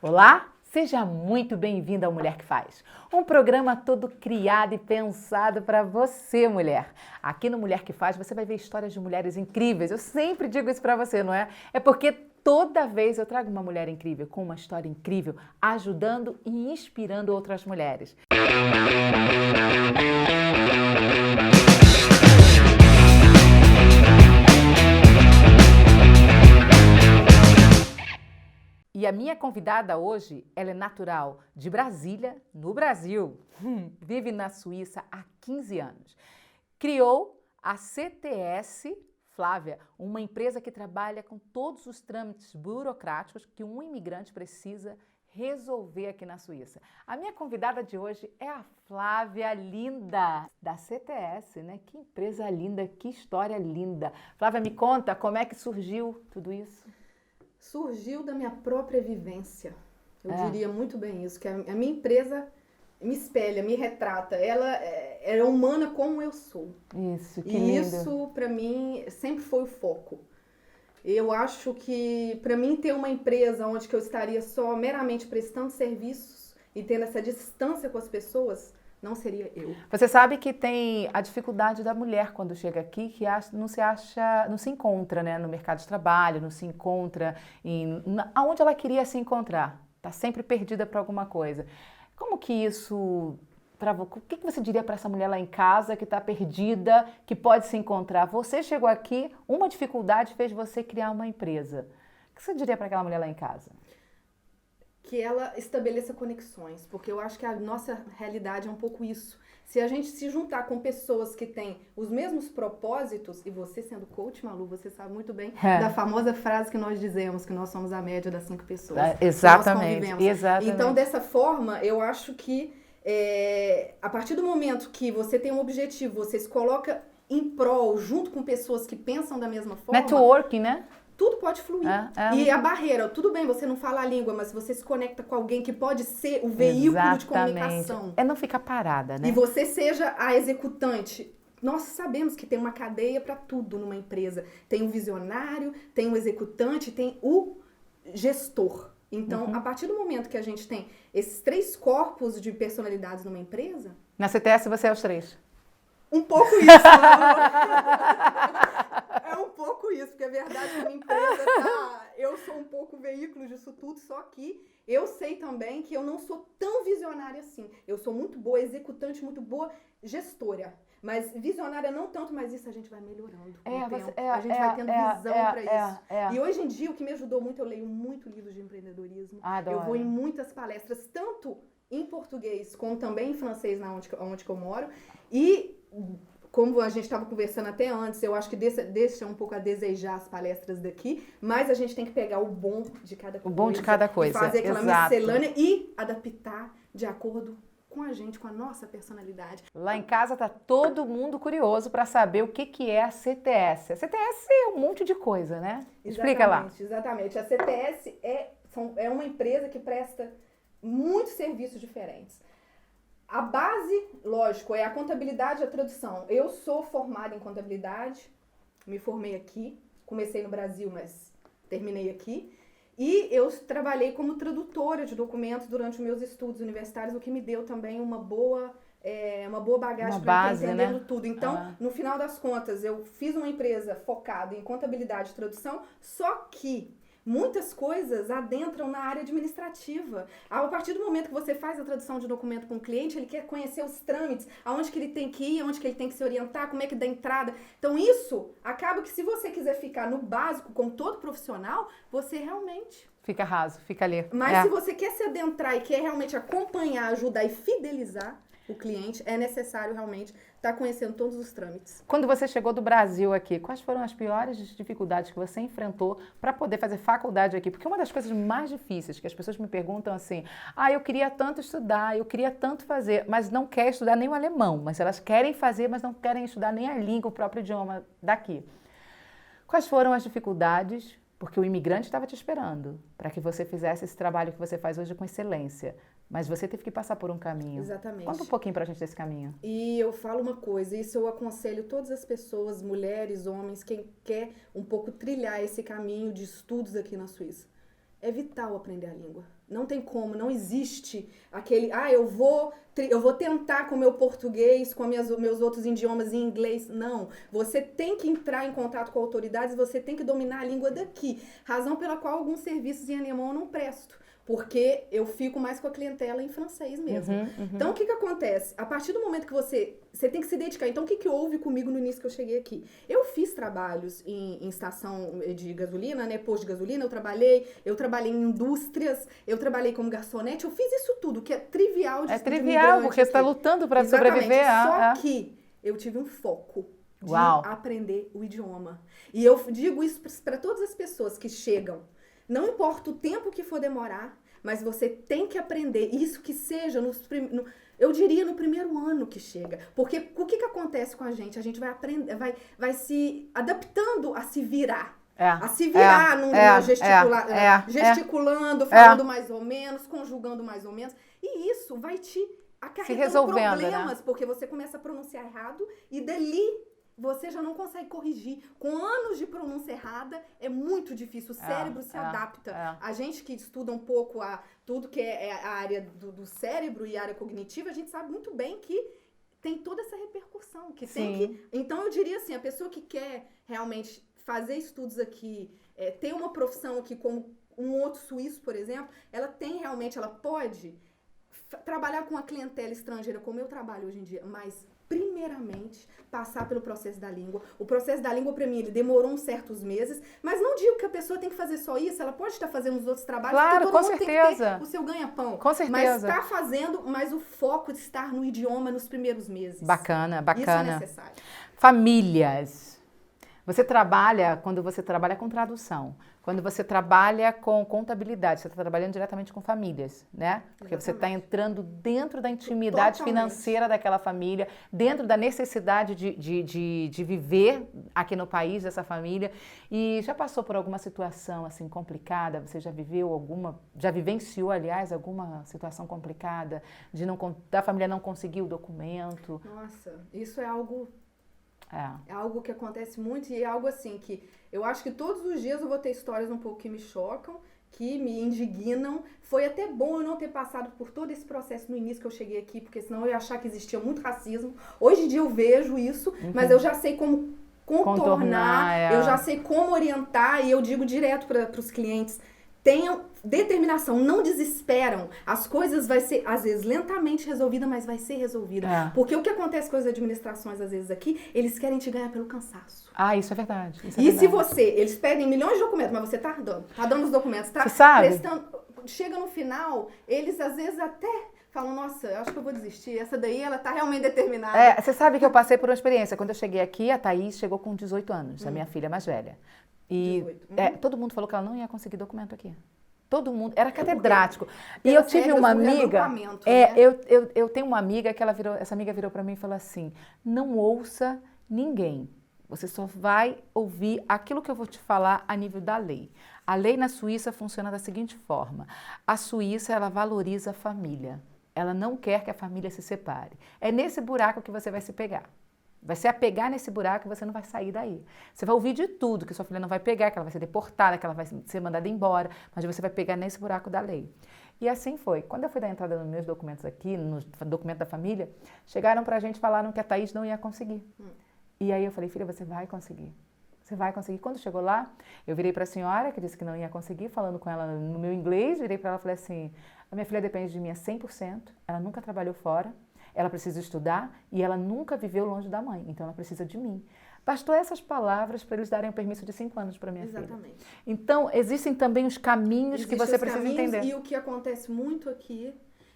Olá, seja muito bem-vinda ao Mulher que Faz, um programa todo criado e pensado para você, mulher. Aqui no Mulher que Faz você vai ver histórias de mulheres incríveis. Eu sempre digo isso para você, não é? É porque toda vez eu trago uma mulher incrível, com uma história incrível, ajudando e inspirando outras mulheres. E a minha convidada hoje, ela é natural de Brasília, no Brasil. Vive na Suíça há 15 anos. Criou a CTS, Flávia, uma empresa que trabalha com todos os trâmites burocráticos que um imigrante precisa resolver aqui na Suíça. A minha convidada de hoje é a Flávia Linda, da CTS, né? Que empresa linda, que história linda. Flávia, me conta como é que surgiu tudo isso? Surgiu da minha própria vivência. Eu diria muito bem isso, que a minha empresa me espelha, me retrata. Ela é humana como eu sou. Isso, que e lindo. isso, para mim, sempre foi o foco. Eu acho que, para mim, ter uma empresa onde que eu estaria só meramente prestando serviços e tendo essa distância com as pessoas, não seria eu. Você sabe que tem a dificuldade da mulher quando chega aqui, que não se encontra, né, no mercado de trabalho, não se encontra aonde ela queria se encontrar. Está sempre perdida para alguma coisa. Como que isso... O que você diria para essa mulher lá em casa que está perdida, que pode se encontrar? Você chegou aqui, uma dificuldade fez você criar uma empresa. O que você diria para aquela mulher lá em casa? Que ela estabeleça conexões, porque eu acho que a nossa realidade é um pouco isso. Se a gente se juntar com pessoas que têm os mesmos propósitos, e você sendo coach, Malu, você sabe muito bem da famosa frase que nós dizemos, que nós somos a média das 5 pessoas. Exatamente, que nós convivemos. Então, dessa forma, eu acho que a partir do momento que você tem um objetivo, você se coloca em prol, junto com pessoas que pensam da mesma forma... Networking, né? Tudo pode fluir. E a barreira, tudo bem, você não fala a língua, mas você se conecta com alguém que pode ser o veículo de comunicação. É não ficar parada, né? E você seja a executante. Nós sabemos que tem uma cadeia para tudo numa empresa. Tem o visionário, tem o executante, tem o gestor. Então, a partir do momento que a gente tem esses 3 corpos de personalidades numa empresa... Na CTS você é os 3. Um pouco isso. É um pouco isso, porque a verdade é que a minha empresa eu sou um pouco veículo disso tudo, só que eu sei também que eu não sou tão visionária assim. Eu sou muito boa executante, muito boa gestora. Mas visionária não tanto, mas isso a gente vai melhorando com o tempo. A gente vai tendo visão para isso. E hoje em dia, o que me ajudou muito, eu leio muito livros de empreendedorismo. Adoro. Eu vou em muitas palestras, tanto em português como também em francês, onde que eu moro. E como a gente estava conversando até antes, eu acho que deixa um pouco a desejar as palestras daqui, mas a gente tem que pegar o bom de cada coisa. O bom de cada coisa, e fazer aquela exato. miscelânea e adaptar de acordo com a gente, com a nossa personalidade. Lá em casa tá todo mundo curioso para saber o que é a CTS. A CTS é um monte de coisa, né? Explica lá. Exatamente. A CTS é uma empresa que presta muitos serviços diferentes. A base, lógico, é a contabilidade e a tradução. Eu sou formada em contabilidade, me formei aqui, comecei no Brasil, mas terminei aqui. E eu trabalhei como tradutora de documentos durante os meus estudos universitários, o que me deu também uma boa bagagem para ir entendendo, né? Tudo. Então, no final das contas, eu fiz uma empresa focada em contabilidade e tradução, só que muitas coisas adentram na área administrativa. A partir do momento que você faz a tradução de documento para um cliente, ele quer conhecer os trâmites, aonde que ele tem que ir, aonde que ele tem que se orientar, como é que dá entrada. Então isso acaba que se você quiser ficar no básico, como todo profissional, você realmente... Fica raso, fica ali. Mas se você quer se adentrar e quer realmente acompanhar, ajudar e fidelizar o cliente, é necessário realmente estar conhecendo todos os trâmites. Quando você chegou do Brasil aqui, quais foram as piores dificuldades que você enfrentou para poder fazer faculdade aqui? Porque uma das coisas mais difíceis que as pessoas me perguntam assim, eu queria tanto estudar, eu queria tanto fazer, mas não quer estudar nem o alemão, mas elas querem fazer, mas não querem estudar nem a língua, o próprio idioma daqui. Quais foram as dificuldades? Porque o imigrante estava te esperando para que você fizesse esse trabalho que você faz hoje com excelência. Mas você teve que passar por um caminho. Exatamente. Conta um pouquinho pra gente desse caminho. E eu falo uma coisa, isso eu aconselho todas as pessoas, mulheres, homens, quem quer um pouco trilhar esse caminho de estudos aqui na Suíça. É vital aprender a língua. Não tem como, não existe aquele, eu vou tentar com o meu português, com meus outros idiomas em inglês. Não, você tem que entrar em contato com autoridades, você tem que dominar a língua daqui. Razão pela qual alguns serviços em alemão eu não presto. Porque eu fico mais com a clientela em francês mesmo. Então, o que acontece? A partir do momento que você tem que se dedicar. Então, o que houve comigo no início que eu cheguei aqui? Eu fiz trabalhos em estação de gasolina, né? Posto de gasolina, eu trabalhei em indústrias, eu trabalhei como garçonete, eu fiz isso tudo, que é trivial de trivial, porque você está lutando para sobreviver. Só que eu tive um foco de aprender o idioma. E eu digo isso para todas as pessoas que chegam. Não importa o tempo que for demorar, mas você tem que aprender. Isso que seja, eu diria no primeiro ano que chega. Porque o que acontece com a gente? A gente vai aprender, vai se adaptando a se virar. A se virar gesticulando, falando mais ou menos, conjugando mais ou menos. E isso vai te acarretando problemas, porque você começa a pronunciar errado e dali você já não consegue corrigir. Com anos de pronúncia errada, é muito difícil. O cérebro se adapta. A gente que estuda um pouco tudo que é a área do cérebro e a área cognitiva, a gente sabe muito bem que tem toda essa repercussão. Então, eu diria assim, a pessoa que quer realmente fazer estudos aqui, ter uma profissão aqui como um outro suíço, por exemplo, ela pode trabalhar com a clientela estrangeira, como eu trabalho hoje em dia, mas primeiramente, passar pelo processo da língua. O processo da língua, para mim, ele demorou uns certos meses, mas não digo que a pessoa tem que fazer só isso, ela pode estar fazendo os outros trabalhos, claro, porque todo mundo tem que ter o seu ganha-pão. Com certeza. Mas está fazendo, mas o foco de estar no idioma nos primeiros meses. Bacana. Isso é necessário. Famílias. Quando você trabalha com tradução, quando você trabalha com contabilidade, você está trabalhando diretamente com famílias, né? Porque você está entrando dentro da intimidade financeira daquela família, dentro da necessidade de viver aqui no país dessa família. E já passou por alguma situação assim complicada? Você já vivenciou, aliás, alguma situação complicada da família não conseguir o documento? Nossa, isso é algo... É algo que acontece muito e é algo assim que eu acho que todos os dias eu vou ter histórias um pouco que me chocam, que me indignam. Foi até bom eu não ter passado por todo esse processo no início que eu cheguei aqui, porque senão eu ia achar que existia muito racismo. Hoje em dia eu vejo isso, mas eu já sei como contornar, eu já sei como orientar e eu digo direto para os clientes, tenham determinação, não desesperam. As coisas vai ser, às vezes, lentamente resolvida, mas vai ser resolvida. Porque o que acontece com as administrações, às vezes, aqui, eles querem te ganhar pelo cansaço. Isso é verdade. Se eles pedem milhões de documentos, mas você tá dando os documentos, tá prestando, chega no final, eles, às vezes, até falam, nossa, eu acho que eu vou desistir, essa daí, ela tá realmente determinada. Você sabe que eu passei por uma experiência. Quando eu cheguei aqui, a Thaís chegou com 18 anos, a minha filha mais velha. E todo mundo falou que ela não ia conseguir documento aqui. Todo mundo, era catedrático. E eu tive uma amiga, eu tenho uma amiga que essa amiga virou para mim e falou assim, não ouça ninguém, você só vai ouvir aquilo que eu vou te falar a nível da lei. A lei na Suíça funciona da seguinte forma, a Suíça, ela valoriza a família, ela não quer que a família se separe. É nesse buraco que você vai se pegar. Vai se apegar nesse buraco e você não vai sair daí. Você vai ouvir de tudo, que sua filha não vai pegar, que ela vai ser deportada, que ela vai ser mandada embora, mas você vai pegar nesse buraco da lei. E assim foi. Quando eu fui dar entrada nos meus documentos aqui, no documento da família, chegaram pra gente e falaram que a Thaís não ia conseguir. E aí eu falei, filha, você vai conseguir. Você vai conseguir. Quando chegou lá, eu virei para a senhora, que disse que não ia conseguir, falando com ela no meu inglês, virei para ela e falei assim, a minha filha depende de mim a 100%, ela nunca trabalhou fora, ela precisa estudar e ela nunca viveu longe da mãe, então ela precisa de mim. Bastou essas palavras para eles darem o permisso de 5 anos para minha filha. Então, existem também os caminhos que você precisa entender. E o que acontece muito aqui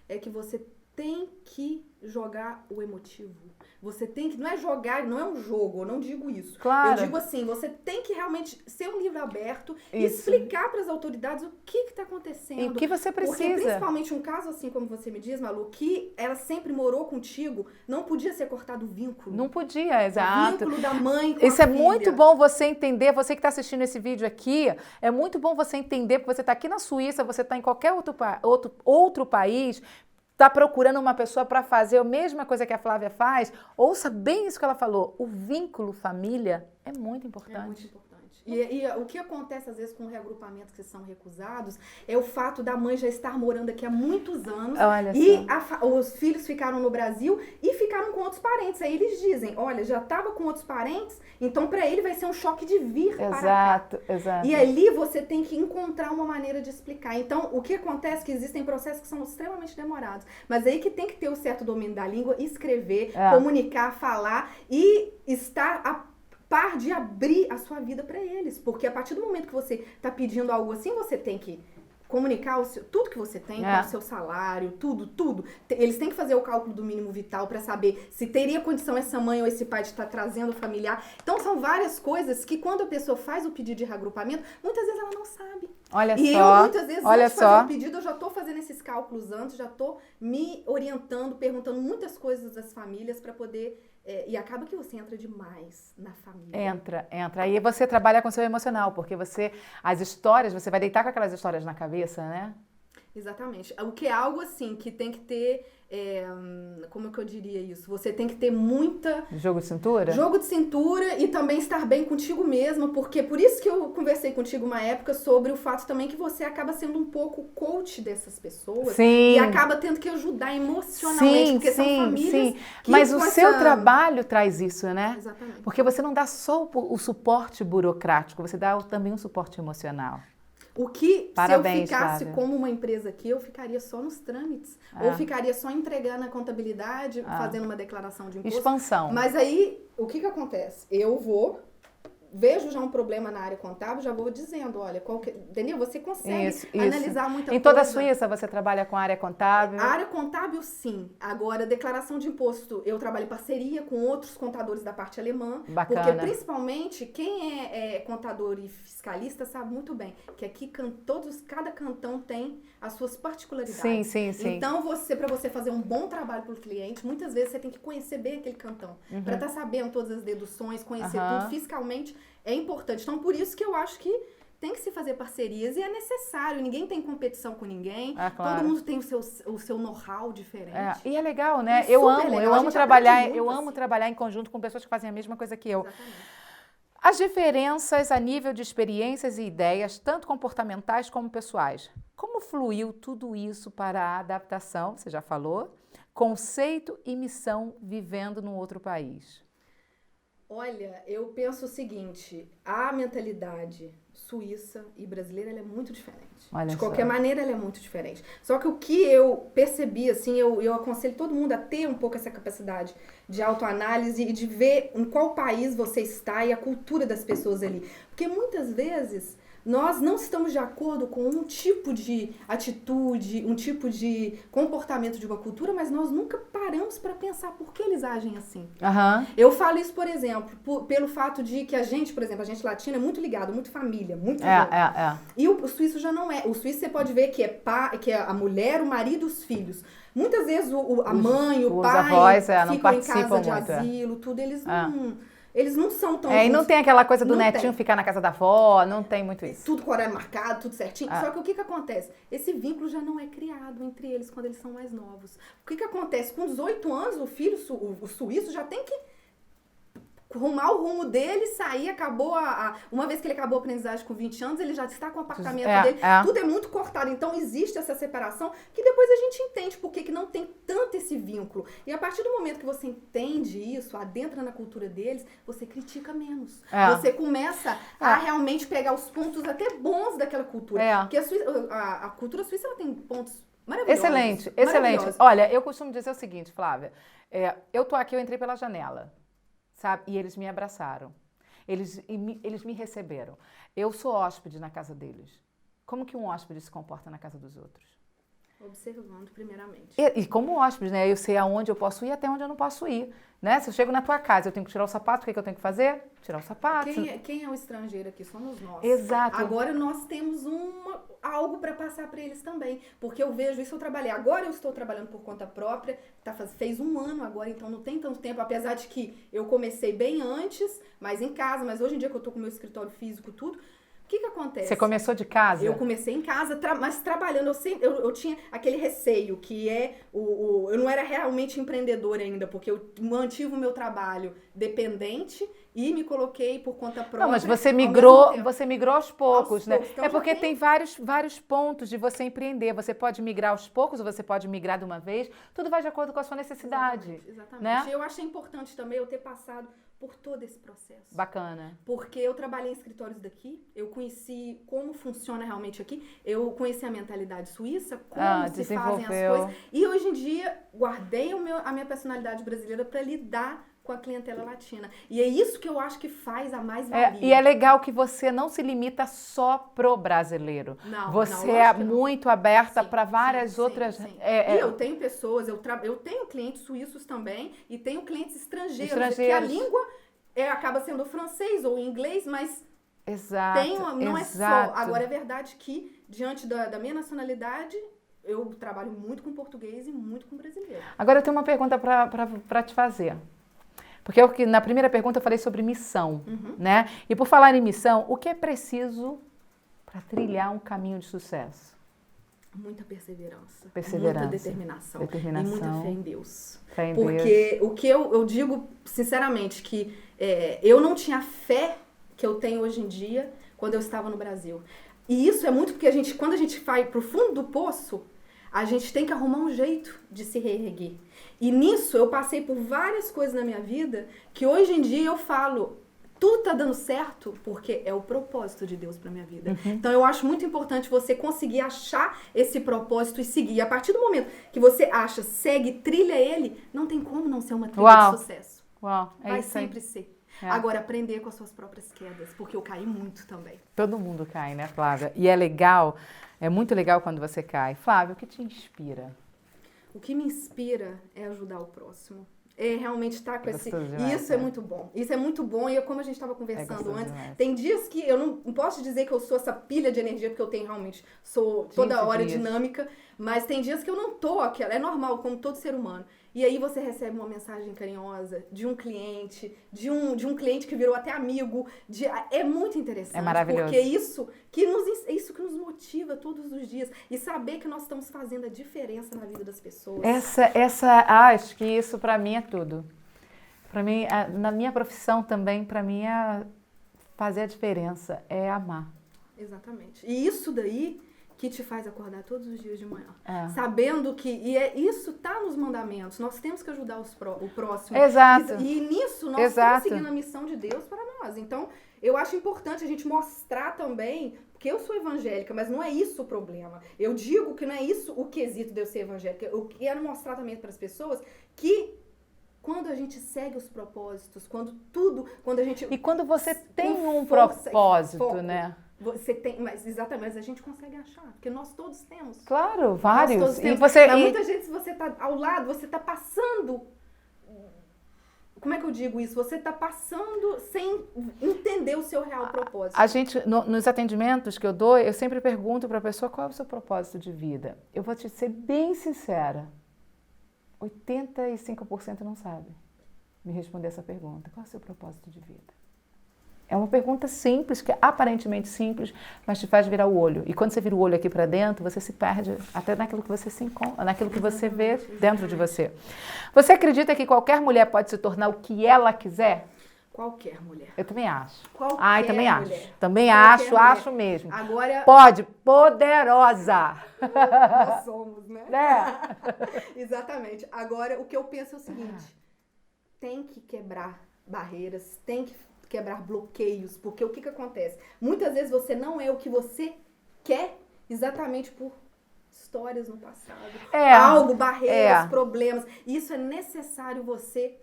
é que você tem que jogar o emotivo. Você tem que, não é jogar, não é um jogo, eu não digo isso. Claro. Eu digo assim, você tem que realmente ser um livro aberto e explicar para as autoridades o que está acontecendo. E o que você precisa. Porque principalmente um caso assim, como você me diz, Malu, que ela sempre morou contigo, não podia ser cortado o vínculo. Não podia, exato. O vínculo da mãe com Isso a é filha. muito bom você entender, você que está assistindo esse vídeo aqui, é muito bom você entender, porque você está aqui na Suíça, você está em qualquer outro país, está procurando uma pessoa para fazer a mesma coisa que a Flávia faz, ouça bem isso que ela falou. O vínculo família é muito importante. É muito importante. E o que acontece às vezes com reagrupamentos que são recusados é o fato da mãe já estar morando aqui há muitos anos e os filhos ficaram no Brasil e ficaram com outros parentes. Aí eles dizem, olha, já estava com outros parentes, então para ele vai ser um choque de vir para cá. Exato. E ali você tem que encontrar uma maneira de explicar. Então, o que acontece é que existem processos que são extremamente demorados, mas aí que tem que ter o certo domínio da língua, escrever, comunicar, falar e estar a par de abrir a sua vida para eles. Porque a partir do momento que você está pedindo algo assim, você tem que comunicar tudo que você tem, com o seu salário, tudo. Eles têm que fazer o cálculo do mínimo vital para saber se teria condição essa mãe ou esse pai de estar trazendo o familiar. Então, são várias coisas que quando a pessoa faz o pedido de reagrupamento, muitas vezes ela não sabe. Eu, muitas vezes, antes de fazer o pedido, eu já estou fazendo esses cálculos antes, já estou me orientando, perguntando muitas coisas das famílias para poder... e acaba que você entra demais na família. Entra. Aí você trabalha com o seu emocional, porque as histórias, você vai deitar com aquelas histórias na cabeça, né? Exatamente. O que é algo assim, que tem que ter, como é que eu diria isso? Você tem que ter muita... Jogo de cintura? Jogo de cintura e também estar bem contigo mesma, porque por isso que eu conversei contigo uma época sobre o fato também que você acaba sendo um pouco coach dessas pessoas. Sim. E acaba tendo que ajudar emocionalmente, porque são famílias que... Mas o seu trabalho traz isso, né? Exatamente. Porque você não dá só o suporte burocrático, você dá também um suporte emocional. O que, Parabéns, se eu ficasse Flávia. como uma empresa aqui, eu ficaria só nos trâmites. Ou ficaria só entregando a contabilidade, fazendo uma declaração de imposto. Expansão. Mas aí, o que acontece? Eu vejo já um problema na área contábil, já vou dizendo, olha, entendeu? Você consegue analisar muita coisa. Em toda a Suíça você trabalha com a área contábil? A área contábil, sim. Agora, declaração de imposto, eu trabalho em parceria com outros contadores da parte alemã. Bacana. Porque, principalmente, quem é contador e fiscalista sabe muito bem que aqui cada cantão tem as suas particularidades. Sim. Então, para você fazer um bom trabalho para o cliente, muitas vezes você tem que conhecer bem aquele cantão. Para estar sabendo todas as deduções, conhecer tudo fiscalmente, é importante. Então, por isso que eu acho que tem que se fazer parcerias e é necessário. Ninguém tem competição com ninguém. Claro. Todo mundo tem o seu know-how diferente. E é legal, né? Eu amo trabalhar em conjunto com pessoas que fazem a mesma coisa que eu. Exatamente. As diferenças a nível de experiências e ideias, tanto comportamentais como pessoais. Como fluiu tudo isso para a adaptação, você já falou, conceito e missão vivendo num outro país? Olha, eu penso o seguinte, a mentalidade suíça e brasileira ela é muito diferente. De qualquer maneira, ela é muito diferente. Só que o que eu percebi, assim, eu aconselho todo mundo a ter um pouco essa capacidade de autoanálise e de ver em qual país você está e a cultura das pessoas ali. Porque muitas vezes nós não estamos de acordo com um tipo de atitude, um tipo de comportamento de uma cultura, mas nós nunca paramos para pensar por que eles agem assim. Eu falo isso, por exemplo, pelo fato de que a gente, por exemplo, a gente latina é muito ligado, muito família, muito E o suíço já não é. O suíço você pode ver que é a mulher, o marido, os filhos. Muitas vezes a mãe, o pai avós, ficam não em participam casa de muito, asilo, tudo, eles não são tão... E não tem aquela coisa do netinho ficar na casa da avó, não tem muito isso. Tudo com horário marcado, tudo certinho. Só que o que acontece? Esse vínculo já não é criado entre eles quando eles são mais novos. O que acontece? Com 18 anos, o suíço já tem que arrumar o rumo dele, sair, acabou uma vez que ele acabou a aprendizagem com 20 anos, ele já está com o apartamento dele, tudo é muito cortado, então existe essa separação que depois a gente entende por que não tem tanto esse vínculo. E a partir do momento que você entende isso, adentra na cultura deles, você critica menos. Você começa a realmente pegar os pontos até bons daquela cultura. Porque a cultura suíça ela tem pontos maravilhosos. Excelente. Olha, eu costumo dizer o seguinte, Flávia, eu tô aqui, eu entrei pela janela. Sabe? E eles me abraçaram. Eles me receberam. Eu sou hóspede na casa deles. Como que um hóspede se comporta na casa dos outros? Observando, primeiramente. E como hóspede, né? Eu sei aonde eu posso ir e até onde eu não posso ir. Né? Se eu chego na tua casa, eu tenho que tirar o sapato, o que eu tenho que fazer? Tirar o sapato. Quem é o estrangeiro aqui? Somos nós. Exato. Agora nós temos algo para passar para eles também. Porque eu vejo isso, eu trabalhei. Agora eu estou trabalhando por conta própria. Fez um ano agora, então não tem tanto tempo. Apesar de que eu comecei bem antes, mas em casa. Mas hoje em dia que eu estou com o meu escritório físico, tudo... O que acontece? Você começou de casa? Eu comecei em casa, mas trabalhando. Eu tinha aquele receio, que eu não era realmente empreendedora ainda, porque eu mantive o meu trabalho dependente e me coloquei por conta própria. Não, mas você ao migrou, mesmo tempo. você migrou aos poucos, Aos né? poucos. Então, É já porque tem- tem vários pontos de você empreender. Você pode migrar aos poucos ou você pode migrar de uma vez. Tudo vai de acordo com a sua necessidade. Exatamente. Né? Eu achei importante também eu ter passado por todo esse processo. Bacana. Porque eu trabalhei em escritórios daqui, eu conheci como funciona realmente aqui, eu conheci a mentalidade suíça, como se fazem as coisas. E hoje em dia, guardei a minha personalidade brasileira para lidar com a clientela latina. E é isso que eu acho que faz a mais-valia. E é legal que você não se limita só pro brasileiro. Não, você não, é lógico que não. muito aberta Sim, para várias sim, outras... sim. E eu tenho pessoas, eu tenho clientes suíços também e tenho clientes estrangeiros. Que a língua acaba sendo francês ou inglês, mas exato, não é só. Agora, é verdade que, diante da minha nacionalidade, eu trabalho muito com português e muito com brasileiro. Agora eu tenho uma pergunta para te fazer. Porque na primeira pergunta eu falei sobre missão, né? E por falar em missão, o que é preciso para trilhar um caminho de sucesso? Muita perseverança. Muita determinação. E muita fé em Deus. Fé em Porque Deus. o que eu digo, sinceramente, que eu não tinha a fé que eu tenho hoje em dia quando eu estava no Brasil. E isso é muito porque quando a gente vai pro fundo do poço, a gente tem que arrumar um jeito de se reerguer. E nisso eu passei por várias coisas na minha vida que hoje em dia eu falo, tudo tá dando certo porque é o propósito de Deus pra minha vida. Então eu acho muito importante você conseguir achar esse propósito e seguir. E a partir do momento que você acha, segue, trilha ele, não tem como não ser uma trilha de sucesso. Uau, vai isso sempre ser. É. Agora, aprender com as suas próprias quedas, porque eu caí muito também. Todo mundo cai, né, Flávia? E é legal, é muito legal quando você cai. Flávia, o que te inspira? O que me inspira é ajudar o próximo. É realmente estar com esse... demais, isso é muito bom. Isso é muito bom. E como a gente estava conversando antes, demais. tem dias que eu não posso dizer que eu sou essa pilha de energia, porque eu tenho realmente, sou toda hora dinâmica, mas tem dias que eu não tô aquela. É normal, como todo ser humano. E aí você recebe uma mensagem carinhosa de um cliente, de um cliente que virou até amigo. É muito interessante. É maravilhoso. Porque isso que nos motiva todos os dias. E saber que nós estamos fazendo a diferença na vida das pessoas. Acho que isso pra mim é tudo. Pra mim, na minha profissão também, pra mim é fazer a diferença, é amar. Exatamente. E isso daí que te faz acordar todos os dias de manhã. Sabendo que... isso tá nos mandamentos. Nós temos que ajudar o próximo. Exato. E nisso nós estamos seguindo a missão de Deus para nós. Então, eu acho importante a gente mostrar também... Porque eu sou evangélica, mas não é isso o problema. Eu digo que não é isso o quesito de eu ser evangélica. Eu quero mostrar também para as pessoas que quando a gente segue os propósitos, quando a gente... E quando você tem um propósito, né? Você tem, exatamente, mas a gente consegue achar, porque nós todos temos. Claro, vários. Nós todos temos. Mas muita gente, se você tá ao lado, você tá passando. Como é que eu digo isso? Você tá passando sem entender o seu real propósito. A gente, nos atendimentos que eu dou, eu sempre pergunto para a pessoa qual é o seu propósito de vida. Eu vou te ser bem sincera. 85% não sabe me responder essa pergunta. Qual é o seu propósito de vida? É uma pergunta simples, que é aparentemente simples, mas te faz virar o olho. E quando você vira o olho aqui para dentro, você se perde até naquilo que você se encontra, naquilo que você vê dentro de você. Você acredita que qualquer mulher pode se tornar o que ela quiser? Qualquer mulher. Eu também acho. Também acho. Mulher. Também Qualquer acho mulher. mesmo. Agora... Pode, poderosa. Nós somos, né? Exatamente. Agora, o que eu penso é o seguinte. Tem que quebrar barreiras, tem que quebrar bloqueios, porque o que acontece? Muitas vezes você não é o que você quer exatamente por histórias no passado. Barreiras, problemas. Isso é necessário você...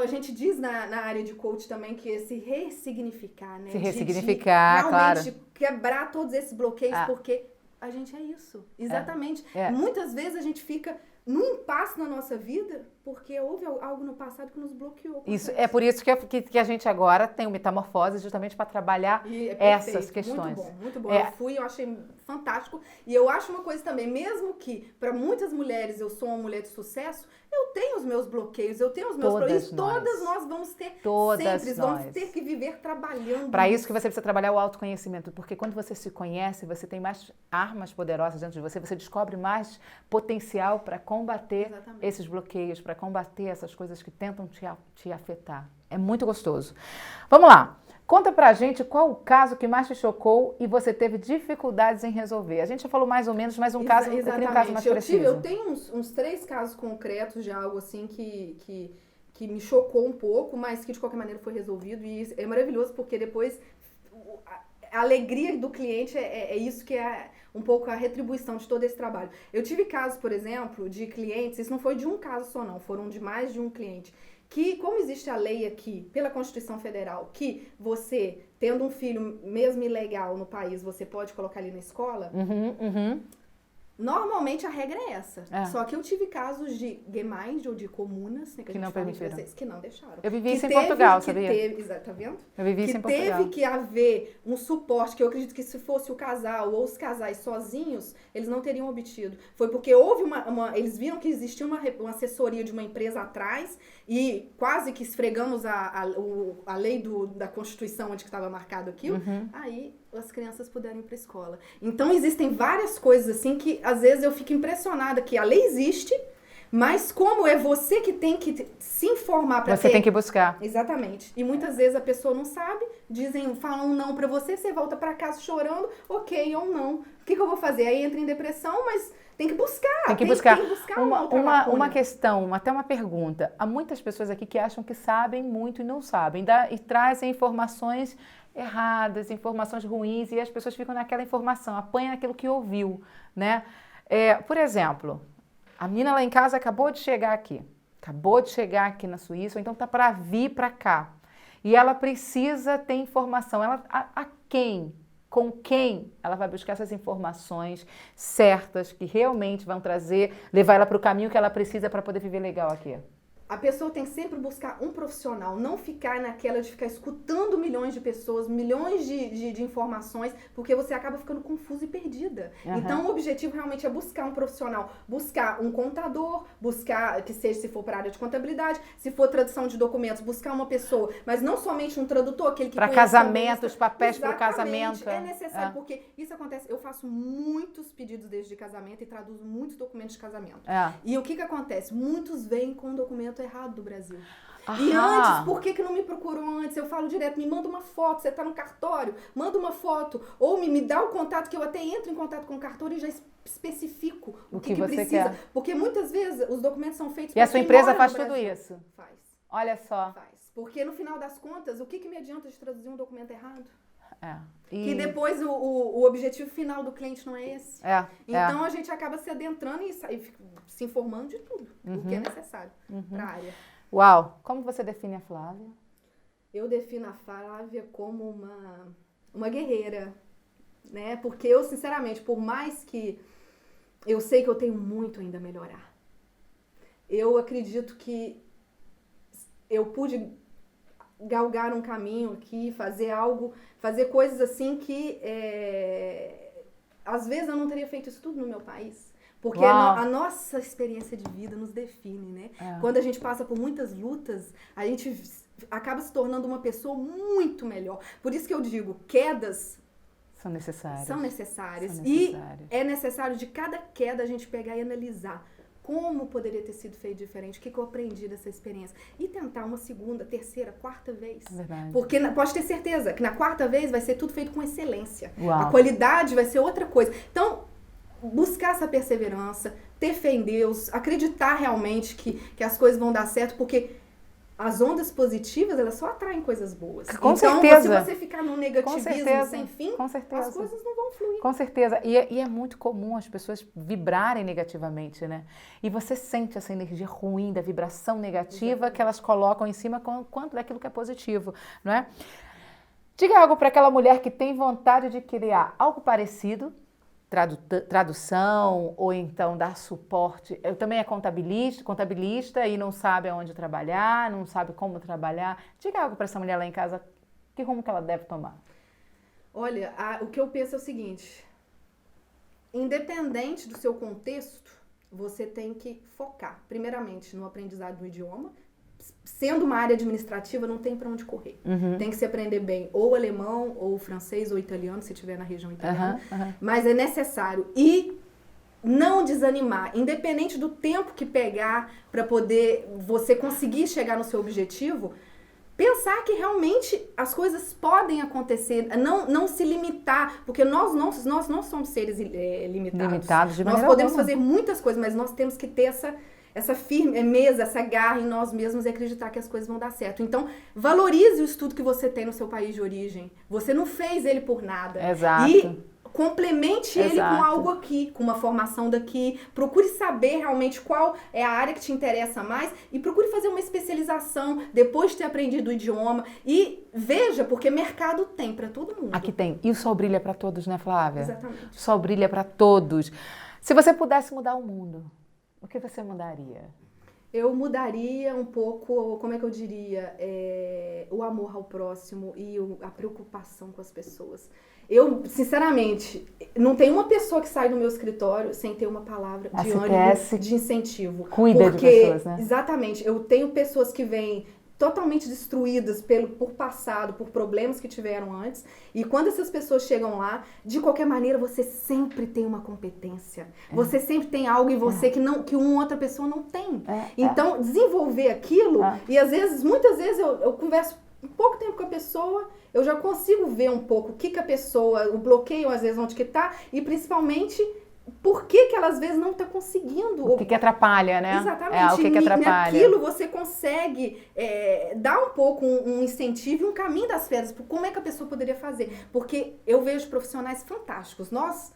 A gente diz na área de coach também que é se ressignificar, né? Se ressignificar, claro. Realmente quebrar todos esses bloqueios, porque a gente é isso. Exatamente. Muitas vezes a gente fica num impasse na nossa vida porque houve algo no passado que nos bloqueou. Isso, é por isso que a gente agora tem o Metamorfose justamente para trabalhar essas questões. Muito bom. Eu achei fantástico. E eu acho uma coisa também, mesmo que para muitas mulheres eu sou uma mulher de sucesso, eu tenho os meus bloqueios, eu tenho os meus problemas. Todas nós vamos ter vamos ter que viver trabalhando. Para isso que você precisa trabalhar o autoconhecimento, porque quando você se conhece, você tem mais armas poderosas dentro de você, você descobre mais potencial para combater esses bloqueios, para combater essas coisas que tentam te afetar. É muito gostoso. Vamos lá. Conta pra gente qual o caso que mais te chocou e você teve dificuldades em resolver. A gente já falou mais ou menos, mas eu queria um caso mais preciso. Eu tenho uns 3 casos concretos de algo assim que me chocou um pouco, mas que de qualquer maneira foi resolvido. E isso é maravilhoso porque depois a alegria do cliente é isso que é um pouco a retribuição de todo esse trabalho. Eu tive casos, por exemplo, de clientes, isso não foi de um caso só não, foram de mais de um cliente, que, como existe a lei aqui, pela Constituição Federal, que você, tendo um filho mesmo ilegal no país, você pode colocar ele na escola, normalmente a regra é essa. Só que eu tive casos de Gemeinde ou de comunas, né, que não permitiram, que não deixaram. Eu vivi isso em Portugal, sabia? Tá vendo? Eu vivi isso em Portugal. Teve que haver um suporte, que eu acredito que se fosse o casal ou os casais sozinhos, eles não teriam obtido. Foi porque houve eles viram que existia uma assessoria de uma empresa atrás e quase que esfregamos a lei da Constituição onde estava marcado aquilo, aí as crianças puderam ir para a escola. Então existem várias coisas assim que às vezes eu fico impressionada que a lei existe, mas como é você que tem que se informar para ter... Você tem que buscar. Exatamente. E muitas vezes a pessoa não sabe, falam um não para você, você volta para casa chorando, ok ou não. O que eu vou fazer? Aí entra em depressão, mas tem que buscar. Tem que buscar. Uma questão, até uma pergunta. Há muitas pessoas aqui que acham que sabem muito e não sabem, e trazem informações erradas, informações ruins, e as pessoas ficam naquela informação, apanham aquilo que ouviu, né? Por exemplo, a menina lá em casa acabou de chegar aqui na Suíça, ou então tá para vir para cá, e ela precisa ter informação. Com quem ela vai buscar essas informações certas, que realmente vão levar ela para o caminho que ela precisa para poder viver legal aqui? A pessoa tem que sempre buscar um profissional, não ficar naquela de ficar escutando milhões de pessoas, milhões de informações, porque você acaba ficando confusa e perdida. Então, o objetivo realmente é buscar um profissional, buscar um contador, buscar, que seja, se for para a área de contabilidade, se for tradução de documentos, buscar uma pessoa, mas não somente um tradutor, aquele que para casamento, os papéis para o casamento. É necessário, porque isso acontece, eu faço muitos pedidos desde de casamento e traduzo muitos documentos de casamento. E o que acontece? Muitos vêm com um documento errado do Brasil. E antes, por que não me procurou antes? Eu falo direto, me manda uma foto, você tá no cartório, manda uma foto, ou me dá o contato, que eu até entro em contato com o cartório e já especifico o que você precisa. Quer. Porque muitas vezes os documentos são feitos... E a sua empresa faz tudo isso? Faz. Olha só. Faz. Porque no final das contas, o que me adianta de traduzir um documento errado? Que depois o objetivo final do cliente não é esse. Então a gente acaba se adentrando e se informando de tudo, o que é necessário para a área. Uau! Como você define a Flávia? Eu defino a Flávia como uma guerreira, né? Porque eu, sinceramente, por mais que eu sei que eu tenho muito ainda a melhorar, eu acredito que eu pude galgar um caminho aqui, fazer coisas assim que às vezes eu não teria feito isso tudo no meu país. Porque a nossa experiência de vida nos define, né? Quando a gente passa por muitas lutas, a gente acaba se tornando uma pessoa muito melhor. Por isso que eu digo, quedas são necessárias. E é necessário de cada queda a gente pegar e analisar. Como poderia ter sido feito diferente? O que eu aprendi dessa experiência? E tentar uma segunda, terceira, quarta vez. Verdade. Porque pode ter certeza que na quarta vez vai ser tudo feito com excelência. Uau. A qualidade vai ser outra coisa. Então, buscar essa perseverança, ter fé em Deus, acreditar realmente que as coisas vão dar certo, porque as ondas positivas, elas só atraem coisas boas. Com certeza. Se você ficar num negativismo sem fim, as coisas não vão fluir. Com certeza. E é muito comum as pessoas vibrarem negativamente, né? E você sente essa energia ruim, da vibração negativa que elas colocam em cima quanto daquilo que é positivo, não é? Diga algo para aquela mulher que tem vontade de criar algo parecido, tradução, ou então dar suporte. Eu também é contabilista e não sabe aonde trabalhar, não sabe como trabalhar. Diga algo para essa mulher lá em casa, que rumo que ela deve tomar? Olha, o que eu penso é o seguinte, independente do seu contexto, você tem que focar, primeiramente, no aprendizado do idioma. Sendo uma área administrativa, não tem para onde correr. Tem que se aprender bem ou alemão, ou francês, ou italiano, se estiver na região italiana. Mas é necessário. E não desanimar, independente do tempo que pegar para poder você conseguir chegar no seu objetivo, pensar que realmente as coisas podem acontecer, não se limitar, porque nós não somos seres limitados. De nós maneira podemos alguma. fazer muitas coisas, mas nós temos que ter essa firmeza, essa garra em nós mesmos e acreditar que as coisas vão dar certo. Então, valorize o estudo que você tem no seu país de origem. Você não fez ele por nada. Exato. E complemente ele com algo aqui, com uma formação daqui. Procure saber realmente qual é a área que te interessa mais e procure fazer uma especialização depois de ter aprendido o idioma. E veja, porque mercado tem para todo mundo. Aqui tem. E o sol brilha para todos, né, Flávia? Exatamente. O sol brilha para todos. Se você pudesse mudar o mundo, o que você mudaria? Eu mudaria um pouco, como é que eu diria, o amor ao próximo e a preocupação com as pessoas. Eu, sinceramente, não tem uma pessoa que sai do meu escritório sem ter uma palavra de ânimo, de incentivo. Cuida de pessoas, né? Exatamente. Eu tenho pessoas que vêm totalmente destruídas por passado, por problemas que tiveram antes. E quando essas pessoas chegam lá, de qualquer maneira, você sempre tem uma competência. Você sempre tem algo em você que uma outra pessoa não tem. Então, desenvolver aquilo, e às vezes, muitas vezes, eu converso um pouco tempo com a pessoa, eu já consigo ver um pouco o que a pessoa, o bloqueio, às vezes, onde que tá, e principalmente por que ela às vezes não está conseguindo. O que atrapalha, né? Exatamente. O que atrapalha. Naquilo você consegue dar um pouco um incentivo e um caminho das pedras. Como é que a pessoa poderia fazer? Porque eu vejo profissionais fantásticos. Nós,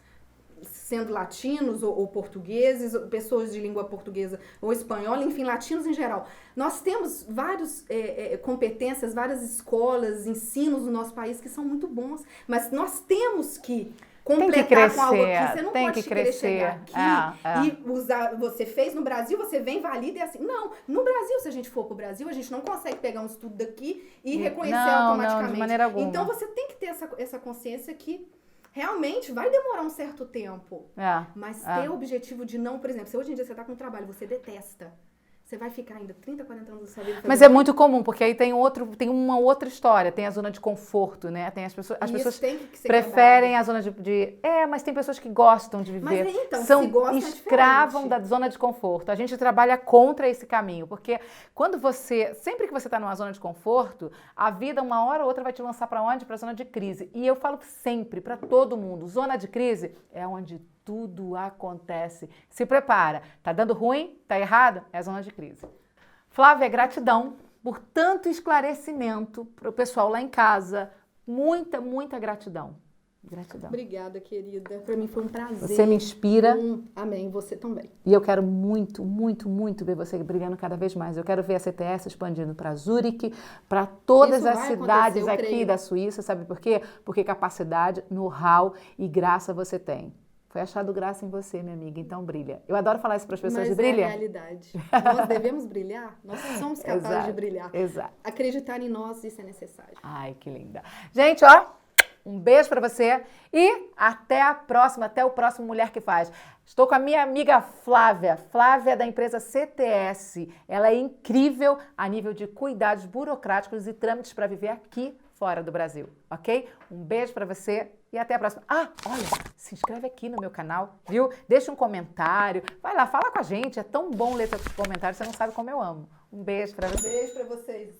sendo latinos ou portugueses, ou pessoas de língua portuguesa ou espanhola, enfim, latinos em geral, nós temos várias competências, várias escolas, ensinos no nosso país que são muito bons, mas nós temos que completar com algo aqui. Você não pode querer chegar aqui e usar, você fez no Brasil, você vem, valida e assim. Não, no Brasil, se a gente for pro Brasil, a gente não consegue pegar um estudo daqui e reconhecer automaticamente. Não, de maneira alguma. Então você tem que ter essa consciência que realmente vai demorar um certo tempo. Mas ter o objetivo de não, por exemplo, se hoje em dia você tá com um trabalho, você detesta. Você vai ficar ainda 30, 40 anos da sua vida. Mas é muito comum, porque aí tem uma outra história, tem a zona de conforto, né? Tem as pessoas preferem a zona de... mas tem pessoas que gostam de viver. Mas então, são se gosta, escravam da zona de conforto. A gente trabalha contra esse caminho, porque sempre que você está numa zona de conforto, a vida uma hora ou outra vai te lançar para onde? Para a zona de crise. E eu falo sempre para todo mundo, zona de crise é onde tudo acontece. Se prepara. Tá dando ruim? Tá errado? É a zona de crise. Flávia, gratidão por tanto esclarecimento para o pessoal lá em casa. Muita, muita gratidão. Gratidão. Obrigada, querida. Para mim foi um prazer. Você me inspira. Amém. Você também. E eu quero muito, muito, muito ver você brilhando cada vez mais. Eu quero ver a CTS expandindo para Zurique, para todas as cidades aqui da Suíça. Sabe por quê? Porque capacidade, know-how e graça você tem. Foi achado graça em você, minha amiga, então brilha. Eu adoro falar isso para as pessoas, brilha. Mas é a realidade. Nós devemos brilhar, nós somos capazes de brilhar. Exato. Acreditar em nós, isso é necessário. Ai, que linda. Gente, ó, um beijo para você e até a próxima, até o próximo Mulher que Faz. Estou com a minha amiga Flávia da empresa CTS. Ela é incrível a nível de cuidados burocráticos e trâmites para viver aqui fora do Brasil, ok? Um beijo para você e até a próxima. Olha, se inscreve aqui no meu canal, viu? Deixa um comentário, vai lá, fala com a gente. É tão bom ler seus comentários, você não sabe como eu amo. Um beijo para você. Beijo para vocês.